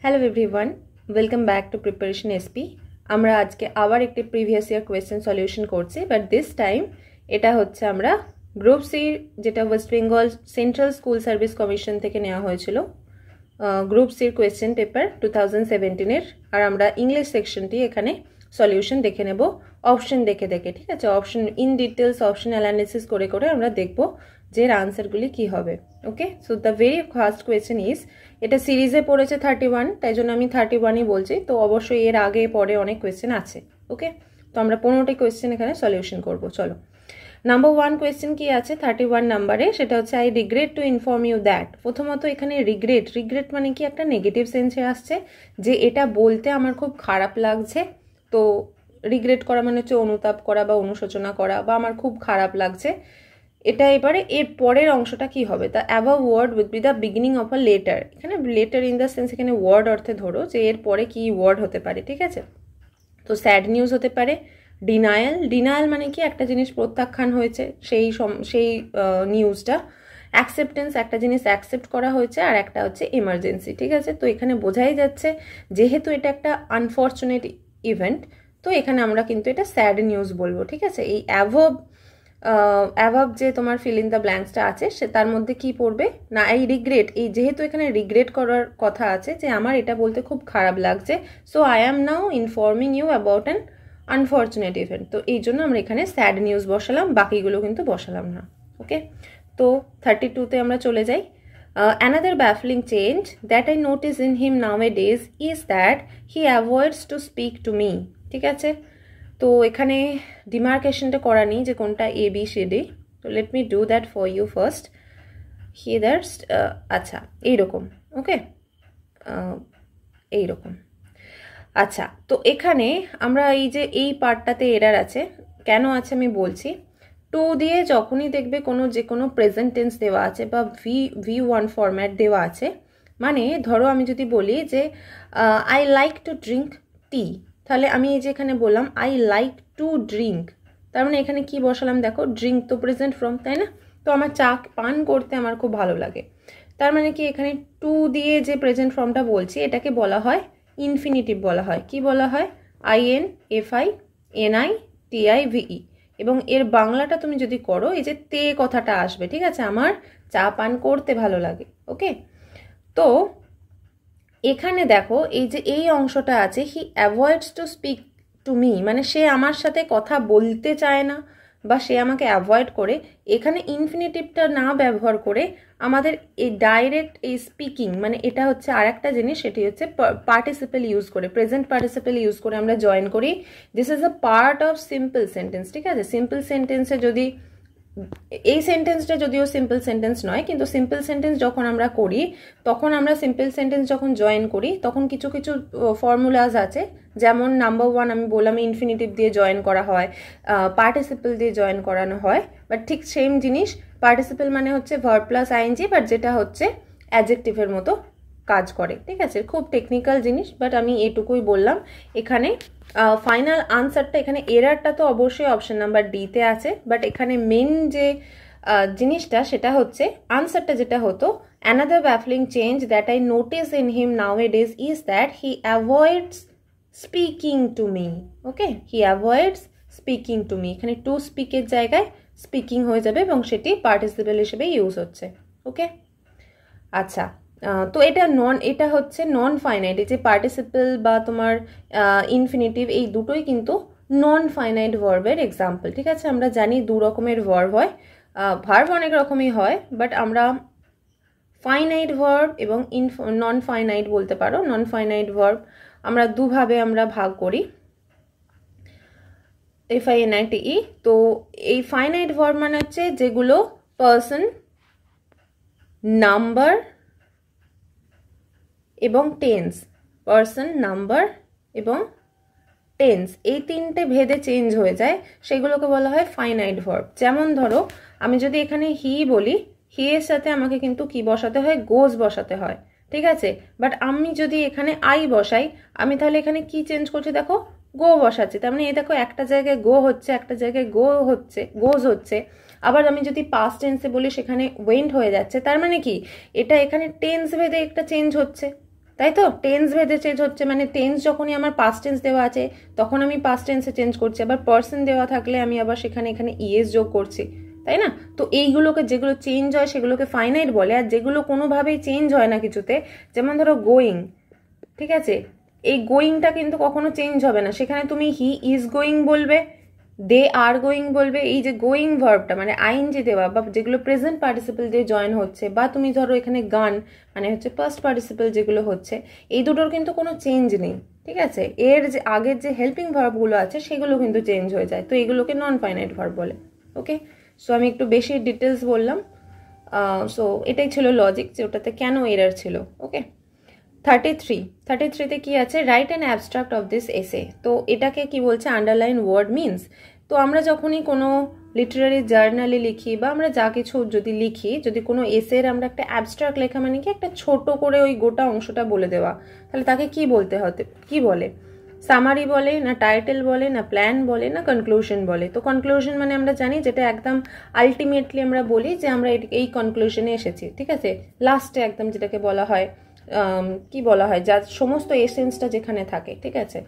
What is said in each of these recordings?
Hello everyone, welcome back to preparation SP. আমরা আজকে আবার একটি প্রিভিয়াস ইয়ার কোয়েশ্চেন সলিউশন করছি, বাট দিস টাইম এটা হচ্ছে আমরা গ্রুপ সি, যেটা West Bengal central school service commission থেকে নেওয়া হয়েছিল, গ্রুপ সির কোয়েশ্চেন পেপার 2017-এর। আর আমরা ইংলিশ সেকশনটি এখানে সলিউশন দেখে নেব অপশন দেখে দেখে, ঠিক আছে? Option in details, option analysis করে করে আমরা দেখব যে এর আনসারগুলি কি হবে। Okay, so the very first question is, এটা সিরিজে পড়েছে 31, তাই জন্য আমি 31ই বলছি, তো অবশ্যই এর আগে পরে অনেক কোয়েশ্চেন আছে। ওকে, তো আমরা 15টি কোয়েশ্চেন এখানে সলিউশন করব। চলো, নাম্বার 1 কোয়েশ্চেন কি আছে 31 নাম্বারে, সেটা হচ্ছে I regret to inform you that. প্রথমত এখানে রিগ্রেট মানে কি, একটা নেগেটিভ সেন্সে আসছে, যে এটা বলতে আমার খুব খারাপ লাগছে। তো রিগ্রেট করা মানে হচ্ছে অনুতাপ করা বা অনুশোচনা করা, বা আমার খুব খারাপ লাগছে। এটা এবারে এর পরের অংশটা কি হবে, the above word will be the beginning of a letter. এখানে লেটার ইন দ্য সেন্স, এখানে ওয়ার্ড অর্থে ধরো যে এর পরে কি ওয়ার্ড হতে পারে, ঠিক আছে? তো স্যাড নিউজ হতে পারে, ডিনায়াল মানে কি, একটা জিনিস প্রত্যাখ্যান হয়েছে সেই নিউজটা। অ্যাকসেপ্টেন্স, একটা জিনিস অ্যাকসেপ্ট করা হয়েছে, আর একটা হচ্ছে এমার্জেন্সি, ঠিক আছে? তো এখানে বোঝাই যাচ্ছে যেহেতু এটা একটা আনফর্চুনেট ইভেন্ট, তো এখানে আমরা কিন্তু এটা স্যাড নিউজ বলবো, ঠিক আছে? এই অ্যাভাব যে তোমার ফিল ইন দ্য ব্ল্যাঙ্কসটা আছে, সে তার মধ্যে কি পড়বে না, এই রিগ্রেট। এই যেহেতু এখানে রিগ্রেট করার কথা আছে যে আমার এটা বলতে খুব খারাপ লাগছে, so I am now informing you about an unfortunate event. তো এই জন্য আমরা এখানে স্যাড নিউজ বসালাম, বাকিগুলো কিন্তু বসালাম না। ওকে, তো 32তে আমরা চলে যাই। Another baffling change that I notice in him nowadays is that he avoids to speak to me, ঠিক আছে? তো এখানে ডিমার্কেশনটা করা নেই যে কোনটা এ বি সি ডি, তো let me do that for you first. হিদার্স আচ্ছা, এইরকম। ওকে, এইরকম। আচ্ছা, তো এখানে আমরা এই যে এই পার্টটাতে এরার আছে, কেন আছে আমি বলছি। টু দিয়ে যখনই দেখবে যে কোনো প্রেজেন্ট টেন্স দেওয়া আছে বা V1 ফরম্যাট দেওয়া আছে, মানে ধরো আমি যদি বলি যে I like to drink tea, তাহলে আমি এই যে এখানে বললাম আই লাইক টু ড্রিঙ্ক, তার মানে এখানে কি বসালাম দেখো, ড্রিঙ্ক তো প্রেজেন্ট ফর্ম, তাই না? তো আমার চা পান করতে আমার খুব ভালো লাগে, তার মানে কি এখানে টু দিয়ে যে প্রেজেন্ট ফর্মটা বলছি এটাকে বলা হয় ইনফিনিটিভ বলা হয়। কি বলা হয়? INFINITIVE। এবং এর বাংলাটা তুমি যদি করো, এই যে তে কথাটা আসবে, ঠিক আছে? আমার চা পান করতে ভালো লাগে। ওকে, তো এখানে দেখো এই যে এই অংশটা আছে, he avoids to speak to me, মানে সে আমার সাথে কথা বলতে চায় না বা সে আমাকে অ্যাভয়েড করে। এখানে ইনফিনিটিভটা না ব্যবহার করে আমাদের এই ডাইরেক্ট এই স্পিকিং, মানে এটা হচ্ছে আর একটা জিনিস, সেটি হচ্ছে পার্টিসিপেল ইউজ করে, প্রেজেন্ট পার্টিসিপেল ইউজ করে আমরা জয়েন করি। This is a part of simple sentence, ঠিক আছে? সিম্পল সেন্টেন্সে যদি এই সেন্টেন্সটা যদিও সিম্পল সেন্টেন্স নয়, কিন্তু সিম্পল সেন্টেন্স যখন আমরা করি, তখন আমরা সিম্পল সেন্টেন্স যখন জয়েন করি, তখন কিছু কিছু ফর্মুলাস আছে, যেমন নাম্বার 1 আমি বললাম ইনফিনিটিভ দিয়ে জয়েন করা হয়, পার্টিসিপল দিয়ে জয়েন করানো হয়, বাট ঠিক সেম জিনিস পার্টিসিপল মানে হচ্ছে ভার্ব প্লাস আইএনজি, বাট যেটা হচ্ছে অ্যাডজেক্টিভের মতো কাজ করে, ঠিক আছে? খুব টেকনিক্যাল জিনিস, বাট আমি এইটুকুই বললাম। এখানে ফাইনাল আনসারটা, এখানে এরারটা তো অবশ্যই অপশন নাম্বার ডিতে আছে, বাট এখানে মেন যে জিনিসটা সেটা হচ্ছে আনসারটা যেটা হতো, another baffling change that I notice in him nowadays is that he avoids speaking to me. Okay, he avoids speaking to me, এখানে টু স্পিকের জায়গায় স্পিকিং হয়ে যাবে এবং সেটি পার্টিসিপেল হিসেবে ইউজ হচ্ছে। ওকে, আচ্ছা, তো এটা হচ্ছে নন ফাইনাইট। এই যে পার্টিসিপল বা তোমার ইনফিনিটিভ, এই দুটোই কিন্তু নন ফাইনাইট ভার্বের এক্সাম্পল, ঠিক আছে? আমরা জানি দু রকমের ভার্ব হয়, ভার্ব অনেক রকমই হয়, বাট আমরা ফাইনাইট ভার্ব এবং নন ফাইনাইট বলতে পারো। নন ফাইনাইট ভার্ব আমরা দুভাবে আমরা ভাগ করি, FINITE। তো এই ফাইনাইট ভার্ব মানে হচ্ছে যেগুলো পার্সন, নাম্বার এবং টেন্স, পার্সন, নাম্বার এবং টেন্স, এই তিনটে ভেদে চেঞ্জ হয়ে যায়, সেগুলোকে বলা হয় ফাইনাইট ভার্ব। যেমন ধরো আমি যদি এখানে হি বলি, হি এর সাথে আমাকে কিন্তু কি বসাতে হয়, গোজ বসাতে হয়, ঠিক আছে? বাট আমি যদি এখানে আই বসাই, আমি তাহলে এখানে কি চেঞ্জ করছি দেখো, গো বসাচ্ছি। তার মানে এই দেখো একটা জায়গায় গো হচ্ছে, একটা জায়গায় গোজ হচ্ছে। আবার আমি যদি পাস্ট টেন্সে বলি, সেখানে ওয়েন্ট হয়ে যাচ্ছে। তার মানে কি, এটা এখানে টেন্স ভেদে একটা চেঞ্জ হচ্ছে। তাই তো? টেন্স ভেদে চেঞ্জ হচ্ছে, মানে টেন্স যখনই আমার পাস্ট টেন্স দেওয়া আছে তখন আমি পাস্ট টেন্সে চেঞ্জ করছি, আবার পার্সন দেওয়া থাকলে আমি আবার সেখানে এখানে ইএস যোগ করছি, তাই না? তো এইগুলোকে, যেগুলো চেঞ্জ হয় সেগুলোকে ফাইনাইট বলে, আর যেগুলো কোনোভাবেই চেঞ্জ হয় না কিছুতে, যেমন ধরো গোয়িং, ঠিক আছে, এই গোয়িংটা কিন্তু কখনো চেঞ্জ হবে না, সেখানে তুমি হি ইজ গোয়িং বলবে, দে আর গোয়িং বলবে। এই যে গোয়িং ভার্বটা মানে আইএনজি দেওয়া বা যেগুলো প্রেজেন্ট পার্টিসিপল দিয়ে জয়েন হচ্ছে, বা তুমি ধরো এখানে গান মানে হচ্ছে ফার্স্ট পার্টিসিপল যেগুলো হচ্ছে, এই দুটোর কিন্তু কোনো চেঞ্জ নেই, ঠিক আছে? এর যে আগের যে হেল্পিং ভার্বগুলো আছে সেগুলো কিন্তু চেঞ্জ হয়ে যায়, তো এগুলোকে নন ফাইনাইট ভার্ব বলে। ওকে, সো আমি একটু বেশি ডিটেলস বললাম, সো এটাই ছিল লজিক যে ওটাতে কেন এরার ছিল। ওকে, 33তে কি আছে? Write an abstract of this essay. তো এটাকে কি বলছে? Underline word means. তো আমরা যখনই কোনো লিটারারি জার্নালে লিখি বা আমরা যা কিছু যদি লিখি, যদি কোনো এসের আমরা একটা অ্যাবস্ট্রাক্ট লেখা মানে কি একটা ছোট করে ওই গোটা অংশটা বলে দেওয়া, তাহলে তাকে কি বলতে হতে, কি বলে? সামারি বলে, না টাইটেল বলে, না প্ল্যান বলে, না কনক্লুশন বলে? তো কনক্লুশন মানে আমরা জানি যেটা একদম আলটিমেটলি আমরা বলি যে আমরা এই কনক্লুশনে এসেছি, ঠিক আছে, লাস্টে একদম যেটাকে বলা হয় কি বলা হয়, যার সমস্ত এসেন্সটা যেখানে থাকে, ঠিক আছে।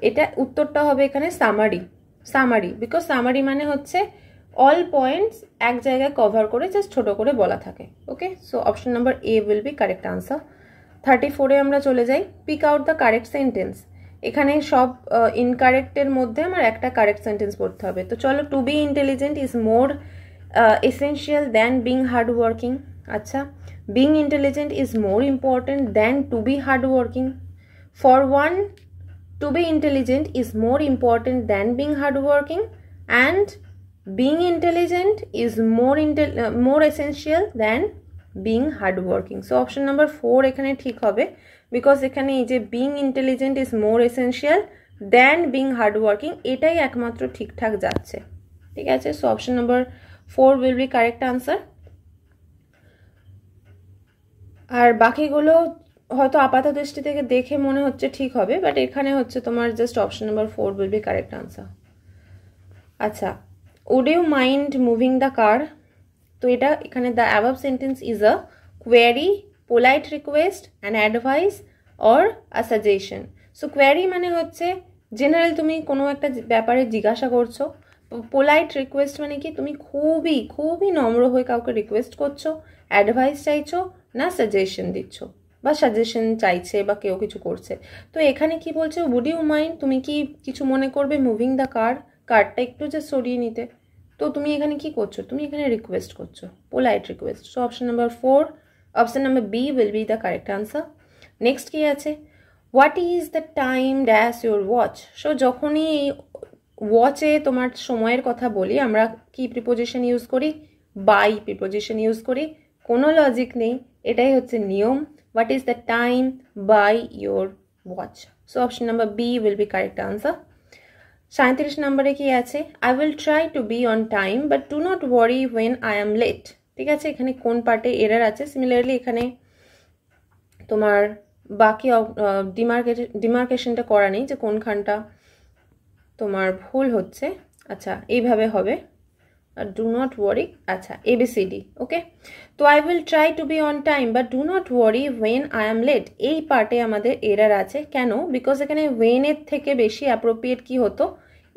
এটা উত্তরটা হবে এখানে সামারি, বিকজ সামারি মানে হচ্ছে অল পয়েন্টস এক জায়গায় কভার করে জাস্ট ছোট করে বলা থাকে। Okay, so option number A will be correct answer. 34-এ আমরা চলে যাই, pick out the correct sentence. এখানে সব ইনকারেক্টের মধ্যে আমার একটা কারেক্ট সেন্টেন্স পড়তে হবে। তো চলো, to be intelligent is more essential than being hard working. আচ্ছা, being intelligent is more important than to be hardworking. For one, to be intelligent is more important than being hardworking, and being intelligent is more essential than being hardworking. So option number 4 এখানে ঠিক হবে, because এখানে এই যে being intelligent is more essential than being hardworking, এটাই একমাত্র ঠিকঠাক যাচ্ছে, ঠিক আছে। So option number 4 will be correct answer. আর বাকিগুলো হয়তো আপাত দৃষ্টি থেকে দেখে মনে হচ্ছে ঠিক হবে, বাট এখানে হচ্ছে তোমার just option number 4 will be correct answer. আচ্ছা, would you mind moving the car. তো এটা এখানে the above sentence is a query, polite request, an advice or a suggestion. So query মানে হচ্ছে জেনারেল তুমি কোনো একটা ব্যাপারে জিজ্ঞাসা করছো, পোলাইট রিকোয়েস্ট মানে কি তুমি খুবই খুবই নম্র হয়ে কাউকে রিকোয়েস্ট করছো, অ্যাডভাইস চাইছো, না সাজেশন দিচ্ছ বা সাজেশন চাইছে বা কেউ কিছু করছে। তো এখানে কি বলছে? উড ইউ মাইন্ড, তুমি কি কিছু মনে করবে মুভিং দ্য কারটা একটু যে সরিয়ে নিতে? তো তুমি এখানে কি করছো? তুমি এখানে রিকোয়েস্ট করছো, polite request. So option number 4, option number B will be the correct answer. Next কি আছে? What is the time dash your watch. So যখনই এই ওয়াচে তোমার সময়ের কথা বলি, আমরা কি প্রিপোজিশন ইউজ করি? বাই প্রিপোজিশন ইউজ করি। কোনো লজিক নেই, এটাই হচ্ছে নিয়ম। What is the time by your watch. So option number B will be correct answer. 37 নম্বরে কি আছে? I will try to be on time but do not worry when I am late. ঠিক আছে, এখানে কোন পার্টে এরার আছে? Similarly এখানে তোমার বাকি ডিমার্কেশনটা করা নেই যে কোনখানটা তোমার ভুল হচ্ছে। আচ্ছা, এইভাবে হবে, ডু নট ওয়ারি। আচ্ছা, ABCD। ওকে, তো I will try to be on time but do not worry when I am late, এই পার্টে আমাদের এরার আছে। কেন? বিকজ এখানে ওয়েনের থেকে বেশি অ্যাপ্রোপ্রিয়েট কি হতো?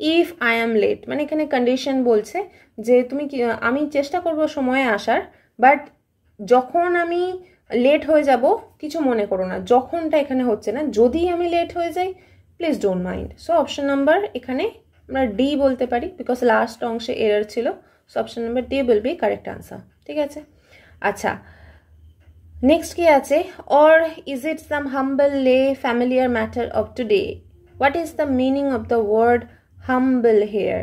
ইফ আই এম লেট, মানে এখানে কন্ডিশন বলছে যে তুমি আমি চেষ্টা করব সময়ে আসার, বাট যখন আমি লেট হয়ে যাব কিছু মনে করো না, যখনটা এখানে হচ্ছে না। যদি আমি লেট হয়ে যাই please don't mind. So option number এখানে আমরা ডি বলতে পারি, বিকজ লাস্ট অংশে এরার ছিল। So option number D will be correct answer. ঠিক আছে, আচ্ছা নেক্সট কি আছে? Or is it some humbly familiar matter of today? What is the meaning of the word humble here?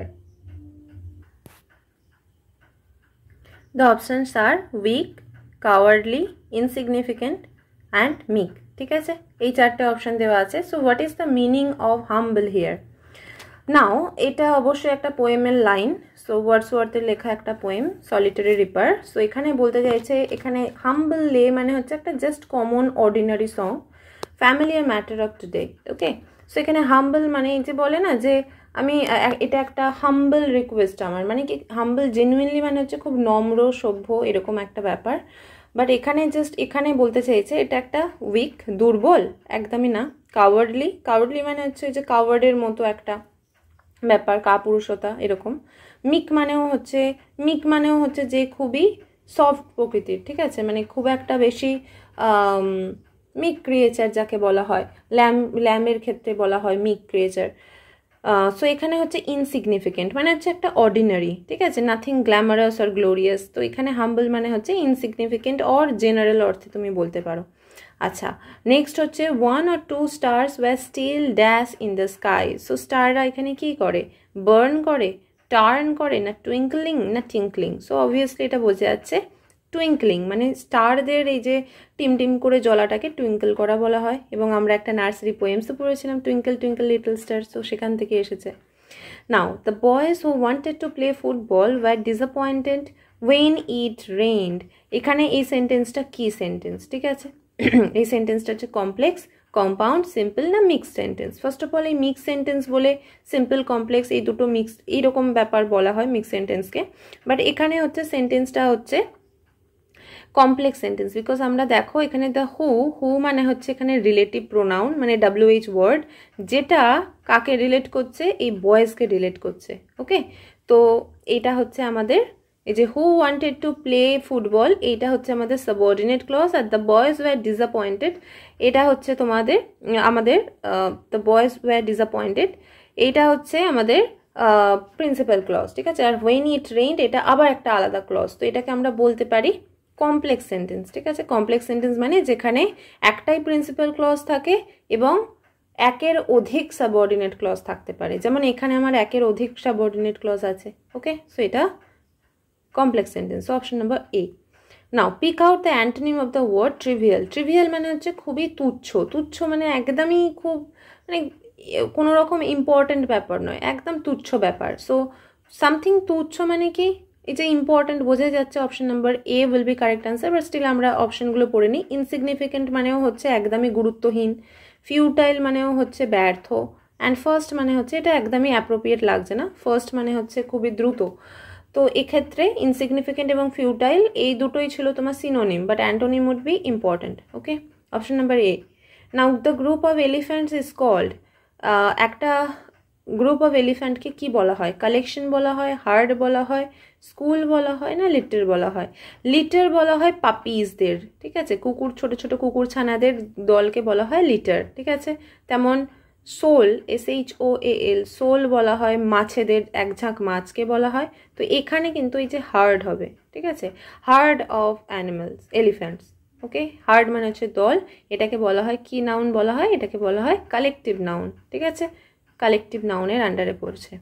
The options are weak, cowardly, insignificant and meek. ঠিক আছে, এই চারটে option দেওয়া আছে। So what is the meaning of humble here? Now এটা অবশ্যই একটা পোয়েমের line. So ওয়ার্ডসওয়ার্থের লেখা একটা পোয়েম, সলিটারি রিপার। সো এখানে বলতে চাইছে, এখানে হাম্বল লে মানে হচ্ছে একটা just common ordinary song, familiar matter of today. Okay, so এখানে হাম্বল মানে এই যে বলে না যে আমি এটা একটা হাম্বল রিকোয়েস্ট আমার, মানে কি হাম্বল জেনুইনলি মানে হচ্ছে খুব নম্র সভ্য এরকম একটা ব্যাপার। বাট এখানে জাস্ট এখানে বলতে চাইছে এটা একটা উইক, দুর্বল, একদমই না। কাওয়ার্ডলি, কাওয়ার্ডলি মানে হচ্ছে যে কাওয়ার্ডের মতো একটা ব্যাপার, কাপুরুষতা এরকম। মিক মানেও হচ্ছে যে খুবই সফট প্রকৃতির, ঠিক আছে, মানে খুব একটা বেশি মিক ক্রিয়েচার যাকে বলা হয়, ল্যামের ক্ষেত্রে বলা হয় মিক ক্রিয়েচার। সো এখানে হচ্ছে ইনসিগনিফিকেন্ট মানে হচ্ছে একটা অর্ডিনারি, ঠিক আছে, নাথিং গ্ল্যামারাস আর গ্লোরিয়াস। তো এখানে হাম্বল মানে হচ্ছে ইনসিগনিফিকেন্ট অর জেনারেল অর্থে তুমি বলতে পারো। আচ্ছা, নেক্সট হচ্ছে 1 or 2 stars were still dash in the sky. So স্টাররা এখানে কি করে, বার্ন করে, টার্ন করে, না টুইঙ্কলিং না টিঙ্কলিং। সো অবভিয়াসলি এটা বোঝা যাচ্ছে টুইঙ্কলিং, মানে স্টারদের এই যে টিম টিম করে জ্বলাটাকে টুইঙ্কল করা বলা হয়। এবং আমরা একটা নার্সারি পোয়েমসও পড়েছিলাম, টুইঙ্কল টুইঙ্কল লিটল স্টার, তো সেখান থেকে এসেছে। Now the boys who wanted to play football were disappointed when it rained. এখানে এই সেন্টেন্সটা কি সেন্টেন্স, ঠিক আছে, এই সেন্টেন্সটা হচ্ছে কমপ্লেক্স, কম্পাউন্ড, সিম্পল না mixed sentence. First of all এই মিক্স সেন্টেন্স বলে সিম্পল কমপ্লেক্স এই দুটো মিক্সড এইরকম ব্যাপার বলা হয় মিক্স সেন্টেন্সকে। বাট এখানে হচ্ছে সেন্টেন্সটা হচ্ছে কমপ্লেক্স সেন্টেন্স, বিকজ আমরা দেখো এখানে দ্য হু মানে হচ্ছে এখানে রিলেটিভ প্রোনাউন, মানে WH ওয়ার্ড, যেটা কাকে রিলেট করছে, এই বয়েজকে রিলেট করছে। ওকে, তো এটা হচ্ছে আমাদের এই যে who wanted to play football, এইটা হচ্ছে আমাদের সাবঅর্ডিনেট ক্লজ। আর দ্য বয়েজ ওয়ার ডিসঅ্যাপয়েন্টেড, এটা হচ্ছে আমাদের দ্য বয়েজ ওয়ার ডিসঅ্যাপয়েন্টেড, এইটা হচ্ছে আমাদের প্রিন্সিপাল ক্লজ, ঠিক আছে। আর হোয়েন ইট রেইনড এটা আবার একটা আলাদা ক্লজ, তো এটাকে আমরা বলতে পারি কমপ্লেক্স সেন্টেন্স, ঠিক আছে। কমপ্লেক্স সেন্টেন্স মানে যেখানে একটাই প্রিন্সিপাল ক্লজ থাকে এবং একের অধিক সাবঅর্ডিনেট ক্লজ থাকতে পারে, যেমন এখানে আমার একের অধিক সাবঅর্ডিনেট ক্লজ আছে। ওকে, সো এটা complex sentence. So option number A. Now pick out the antonym of the word trivial. Trivial মানে হচ্ছে খুবই তুচ্ছ, তুচ্ছ মানে একদমই খুব মানে কোনো রকম ইম্পর্টেন্ট ব্যাপার নয়, একদম তুচ্ছ ব্যাপার। সো সামথিং তুচ্ছ মানে কি, এই যে ইম্পর্টেন্ট বোঝা যাচ্ছে, option number A will be correct answer. But still আমরা অপশনগুলো পড়ে নিই। ইনসিগনিফিকেন্ট মানেও হচ্ছে একদমই গুরুত্বহীন, ফিউটাইল মানেও হচ্ছে ব্যর্থ, অ্যান্ড ফার্স্ট মানে হচ্ছে এটা একদমই অ্যাপ্রোপ্রিয়েট লাগছে না, ফার্স্ট মানে হচ্ছে খুবই দ্রুত। তো এক্ষেত্রে ইনসিগনিফিকেন্ট এবং ফিউটাইল এই দুটোই ছিল তোমার synonym, but antonym would be important. Okay, option number A. Now the group of elephants is called, একটা গ্রুপ অফ এলিফ্যান্টকে কি বলা হয়, কালেকশন বলা হয়, হার্ড বলা হয়, স্কুল বলা হয়, না লিটার বলা হয়। লিটার বলা হয় পাপিজদের, ঠিক আছে, কুকুর, ছোট ছোট কুকুর ছানাদের দলকে বলা হয় লিটার, ঠিক আছে। তেমন সোল, SHOAL, সোল বলা হয় মাছেদের, এক ঝাঁক মাছকে বলা হয়। তো এখানে কিন্তু এই যে হার্ড হবে, ঠিক আছে, hard of animals, elephants. Okay, hard মানে হচ্ছে দল, এটাকে বলা হয় কি নাউন বলা হয়, এটাকে বলা হয় কালেকটিভ নাউন, ঠিক আছে, কালেকটিভ নাউনের আন্ডারে পড়ছে।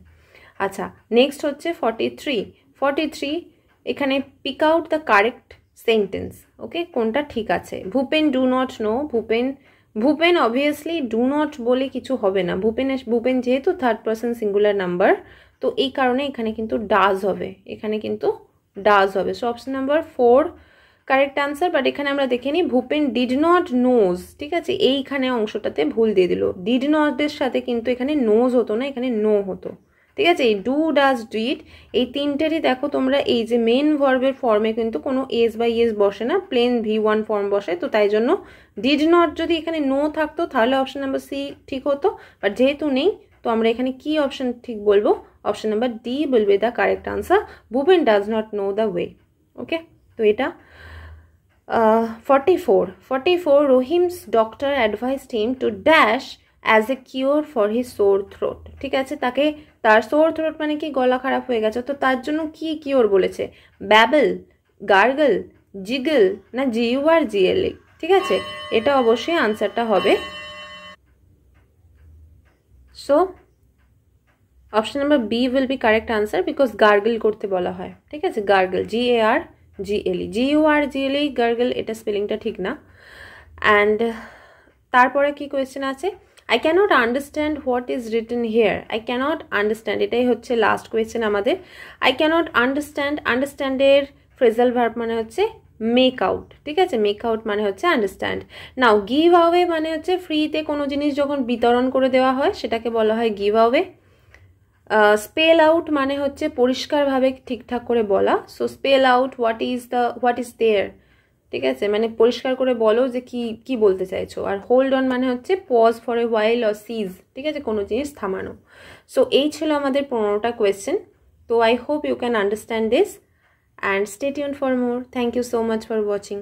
আচ্ছা, নেক্সট হচ্ছে 43। এখানে pick out the correct sentence. Okay, কোনটা ঠিক আছে। Bhupen do not know, Bhupen obviously do not বলে কিছু হবে না, ভূপেন যেহেতু থার্ড পার্সন সিঙ্গুলার নাম্বার, তো এই কারণে এখানে কিন্তু ডাজ হবে, এখানে কিন্তু ডাজ হবে। So option number 4 correct answer. But এখানে আমরা দেখে নিই ভূপেন ডিড নট নোজ, ঠিক আছে, এইখানে অংশটাতে ভুল দিয়ে দিল। ডিড নটের সাথে কিন্তু এখানে নোজ হতো না, এখানে নো হতো, ঠিক আছে। এই ডু, ডাজ, ডিড এই তিনটেরই দেখো তোমরা এই যে মেন ভার্বের ফর্মে কিন্তু কোনো এস বা ইয়েস বসে না, প্লেন V1 ফর্ম বসে। তো তাই জন্য ডিড নট যদি এখানে নো থাকতো তাহলে অপশন নাম্বার সি ঠিক হতো, বাট যেহেতু নেই তো আমরা এখানে কি অপশন ঠিক বলবো, option number D will be the correct answer. Bhupen does not know the way. Okay, তো এটা 44 Rahim's doctor advised him to dash as a cure for his sore throat, ঠিক আছে, তাকে তার সোর থ্রোট মানে কি গলা খারাপ হয়ে গেছে, তো তার জন্য কি কিওর বলেছে, ব্যাবল, গার্গল, জিগল, না GURGLE, ঠিক আছে, এটা অবশ্যই আনসারটা হবে। So option number B will be correct answer, because gargle করতে বলা হয়, ঠিক আছে, গার্গল, GARGLE, GURGLE, গার্গল, এটা স্পেলিংটা ঠিক না। অ্যান্ড তারপরে কি কোয়েশ্চেন আছে, I cannot understand what is written here. I cannot understand, এটাই হচ্ছে লাস্ট কোয়েশ্চেন আমাদের। I cannot understand, understand এর ফ্রেজাল ভার্ব মানে হচ্ছে মেক আউট, ঠিক আছে, মেক আউট মানে হচ্ছে আন্ডারস্ট্যান্ড। নাও গিভ অ্যাওয়ে মানে হচ্ছে ফ্রিতে কোনো জিনিস যখন বিতরণ করে দেওয়া হয় সেটাকে বলা হয় গিভ অ্যাওয়ে। স্পেল আউট মানে হচ্ছে পরিষ্কারভাবে ঠিকঠাক করে বলা। So spell out what is there, ঠিক আছে, মানে পরিষ্কার করে বলো যে কি কি বলতে চাইছো। আর হোল্ড অন মানে হচ্ছে pause for a while or cease, ঠিক আছে, কোনো জিনিস থামানো। সো এই ছিল আমাদের 15টা কোয়েশ্চেন। তো I hope you can understand this and stay tuned for more. Thank you so much for watching.